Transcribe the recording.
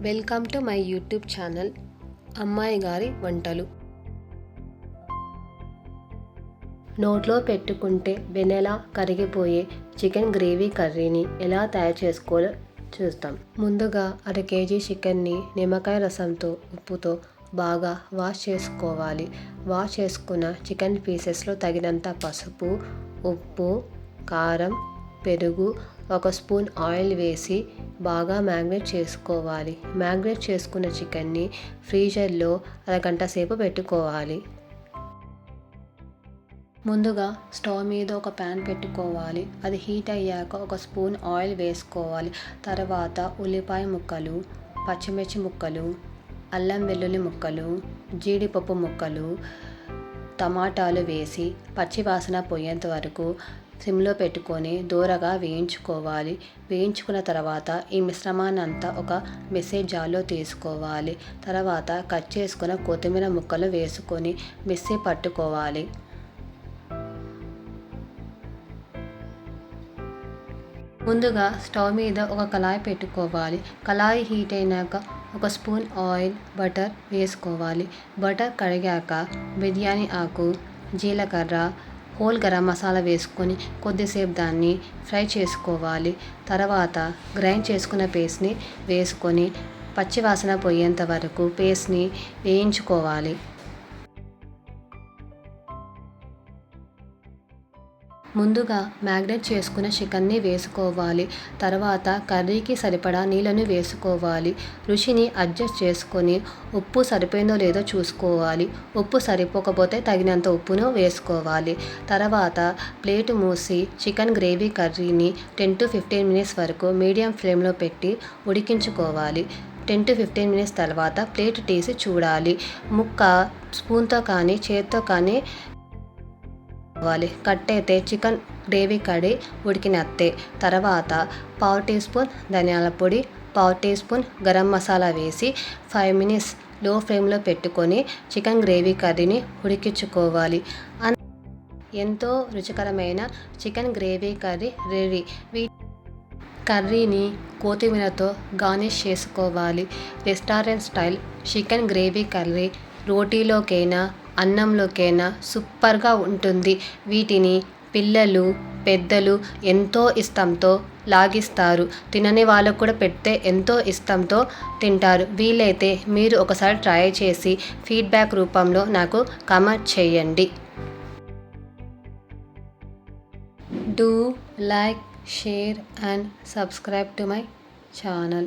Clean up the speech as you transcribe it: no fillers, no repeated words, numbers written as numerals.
Welcome to my YouTube channel అమ్మాయి గారి వంటలు. నోట్లో పెట్టుకుంటే వెనెలా కరిగిపోయే చికెన్ గ్రేవీ కర్రీని ఎలా తయారు చేసుకోవాలో చూస్తాం. ముందుగా 1/2 kg చికెన్ని నిమ్మకాయ రసంతో ఉప్పుతో బాగా వాష్ చేసుకోవాలి. వాష్ చేసుకున్న చికెన్ పీసెస్లో తగినంత పసుపు, ఉప్పు, కారం, పెరుగు, 1 స్పూన్ ఆయిల్ వేసి బాగా మ్యాగ్నేట్ చేసుకోవాలి. మ్యాగ్నేట్ చేసుకున్న చికెన్ని ఫ్రీజర్లో అరగంట సేపు పెట్టుకోవాలి. ముందుగా స్టవ్ మీద ఒక ప్యాన్ పెట్టుకోవాలి. అది హీట్ అయ్యాక 1 స్పూన్ ఆయిల్ వేసుకోవాలి. తర్వాత ఉల్లిపాయ ముక్కలు, పచ్చిమిర్చి ముక్కలు, అల్లం వెల్లుల్లి ముక్కలు, జీడిపప్పు ముక్కలు, టమాటాలు వేసి పచ్చి వాసన పోయేంత వరకు సిమ్లో పెట్టుకొని దూరగా వేయించుకోవాలి. వేయించుకున్న తర్వాత ఈ మిశ్రమాన్నంతా ఒక మిక్సీ జార్లో తీసుకోవాలి. తర్వాత కట్ చేసుకున్న కొత్తిమీర ముక్కలు వేసుకొని మిక్సీ పట్టుకోవాలి. ముందుగా స్టవ్ మీద ఒక కళాయి పెట్టుకోవాలి. కళాయి హీట్ అయినాక 1 స్పూన్ ఆయిల్, బటర్ వేసుకోవాలి. బటర్ కరిగాక బిర్యానీ ఆకు, జీలకర్ర, హోల్ గరం మసాలా వేసుకొని కొద్దిసేపు దాన్ని ఫ్రై చేసుకోవాలి. తర్వాత గ్రైండ్ చేసుకున్న పేస్ట్ని వేసుకొని పచ్చివాసన పోయేంత వరకు పేస్ట్ని వేయించుకోవాలి. ముందుగా మ్యాగ్నేట్ చేసుకున్న చికెన్ని వేసుకోవాలి. తర్వాత కర్రీకి సరిపడా నీళ్ళను వేసుకోవాలి. రుచిని అడ్జస్ట్ చేసుకొని ఉప్పు సరిపోయిందో లేదో చూసుకోవాలి. ఉప్పు సరిపోకపోతే తగినంత ఉప్పును వేసుకోవాలి. తర్వాత ప్లేటు మూసి చికెన్ గ్రేవీ కర్రీని 10 to 15 minutes వరకు మీడియం ఫ్లేమ్లో పెట్టి ఉడికించుకోవాలి. 10 to 15 minutes తర్వాత ప్లేట్ తీసి చూడాలి. ముక్క స్పూన్తో కానీ చేత్తో కానీ కట్ అయితే చికెన్ గ్రేవీ కర్రీ ఉడికినట్టే. తర్వాత 1/2 టీ స్పూన్ ధనియాల పొడి, 1/2 టీ స్పూన్ గరం మసాలా వేసి 5 minutes లో ఫ్లేమ్లో పెట్టుకొని చికెన్ గ్రేవీ కర్రీని ఉడికించుకోవాలి. ఎంతో రుచికరమైన చికెన్ గ్రేవీ కర్రీ రెడీ. కర్రీని కొత్తిమీరతో గార్నిష్ చేసుకోవాలి. Restaurant style chicken gravy curry రోటీలోకైనా అన్నంలోకైనా సూపర్గా ఉంటుంది. వీటిని పిల్లలు, పెద్దలు ఎంతో ఇష్టంతో లాగిస్తారు. తినని వాళ్ళకు కూడా పెడితే ఎంతో ఇష్టంతో తింటారు. వీలైతే మీరు ఒకసారి ట్రై చేసి ఫీడ్బ్యాక్ రూపంలో నాకు కామెంట్ చేయండి. Do like, share and subscribe to my channel.